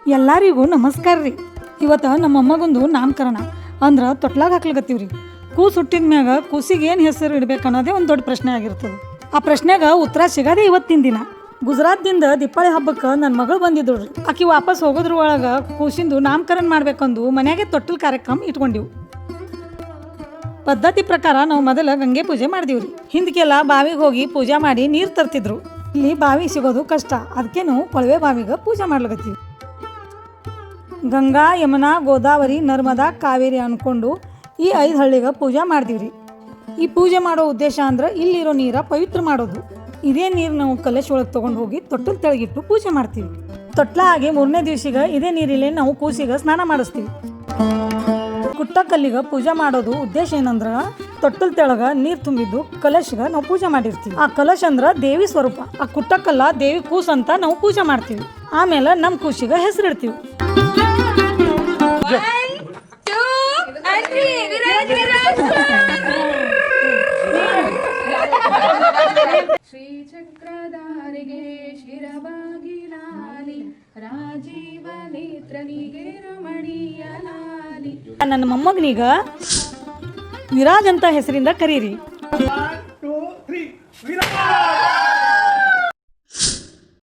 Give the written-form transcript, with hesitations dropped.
ಎಲ್ಲರಿಗೂ ನಮಸ್ಕಾರ ರೀ. ಇವತ್ತು ನಮ್ಮ ಮೊಮ್ಮಗೊಂದು ನಾಮಕರಣ ಅಂದ್ರೆ ತೊಟ್ಲಾಗ ಹಾಕ್ಲಿಕತ್ತೀವಿ ರೀ. ಕೂಸು ಹುಟ್ಟಿದ ಮ್ಯಾಗ ಕೂಸಿಗೆ ಏನು ಹೆಸರು ಇಡ್ಬೇಕು ಅನ್ನೋದೇ ಒಂದು ದೊಡ್ಡ ಪ್ರಶ್ನೆ ಆಗಿರ್ತದೆ. ಆ ಪ್ರಶ್ನೆಗೆ ಉತ್ತರ ಸಿಗೋದೇ ಇವತ್ತಿನ ದಿನ. ಗುಜರಾತ್ದಿಂದ ದೀಪಾವಳಿ ಹಬ್ಬಕ್ಕೆ ನನ್ನ ಮಗಳು ಬಂದಿದ್ದಳು ರೀ. ಆಕಿ ವಾಪಸ್ ಹೋಗೋದ್ರ ಒಳಗೆ ಕೂಸಿಂದು ನಾಮಕರಣ ಮಾಡ್ಬೇಕಂದು ಮನ್ಯಾಗೆ ತೊಟ್ಟಲ್ ಕಾರ್ಯಕ್ರಮ ಇಟ್ಕೊಂಡಿವು. ಪದ್ಧತಿ ಪ್ರಕಾರ ನಾವು ಮೊದಲ ಗಂಗೆ ಪೂಜೆ ಮಾಡಿದೀವಿ ರೀ. ಹಿಂದಕ್ಕೆಲ್ಲ ಬಾವಿಗೆ ಹೋಗಿ ಪೂಜೆ ಮಾಡಿ ನೀರು ತರ್ತಿದ್ರು. ಇಲ್ಲಿ ಬಾವಿ ಸಿಗೋದು ಕಷ್ಟ, ಅದಕ್ಕೆ ನಾವು ಕೊಳವೆ ಬಾವಿಗೆ ಪೂಜೆ ಮಾಡ್ಲಿಕತ್ತೀವಿ. ಗಂಗಾ, ಯಮುನಾ, ಗೋದಾವರಿ, ನರ್ಮದಾ, ಕಾವೇರಿ ಅಂದ್ಕೊಂಡು ಈ 5 ಹಳ್ಳಿಗೆ ಪೂಜೆ ಮಾಡ್ತೀವಿ ರೀ. ಈ ಪೂಜೆ ಮಾಡೋ ಉದ್ದೇಶ ಅಂದ್ರೆ ಇಲ್ಲಿರೋ ನೀರ ಪವಿತ್ರ ಮಾಡೋದು. ಇದೇ ನೀರು ನಾವು ಕಲಶ ಒಳಗೆ ತೊಗೊಂಡು ಹೋಗಿ ತೊಟ್ಟಲ್ ತೆಳಗಿಟ್ಟು ಪೂಜೆ ಮಾಡ್ತೀವಿ. ತೊಟ್ಲ ಆಗಿ 3ನೇ ದಿವಸಿಗೆ ಇದೇ ನೀರಿಲ್ಲೇ ನಾವು ಕೂಸಿಗೆ ಸ್ನಾನ ಮಾಡಿಸ್ತೀವಿ. ಕುಟ್ಟಕಲ್ಲಿಗೆ ಪೂಜೆ ಮಾಡೋದು ಉದ್ದೇಶ ಏನಂದ್ರೆ ತೊಟ್ಟಲ್ ತೆಳಗ ನೀರು ತುಂಬಿದ್ದು ಕಲಶಗೆ ನಾವು ಪೂಜೆ ಮಾಡಿರ್ತೀವಿ. ಆ ಕಲಶ ಅಂದ್ರೆ ದೇವಿ ಸ್ವರೂಪ. ಆ ಕುಟ್ಟಕಲ್ಲ ದೇವಿ ಕೂಸು ಅಂತ ನಾವು ಪೂಜೆ ಮಾಡ್ತೀವಿ. ಆಮೇಲೆ ನಮ್ಮ ಕೂಸಿಗೆ ಹೆಸರಿಡ್ತೀವಿ. ಶ್ರೀಚಕ್ರಧಾರಿಗೆ ಶಿರಬಾಗಿಲಾಲಿ ರಾಜೀವ ನೇತ್ರನಿಗೆ ರಮಣೀಯಲಾಲಿ. ನನ್ನ ಮೊಮ್ಮಗನಿಗ ವಿರಾಜ್ ಅಂತ ಹೆಸರಿಂದ ಕರೀರಿ. 1 2 3 ವಿರಾಜ್.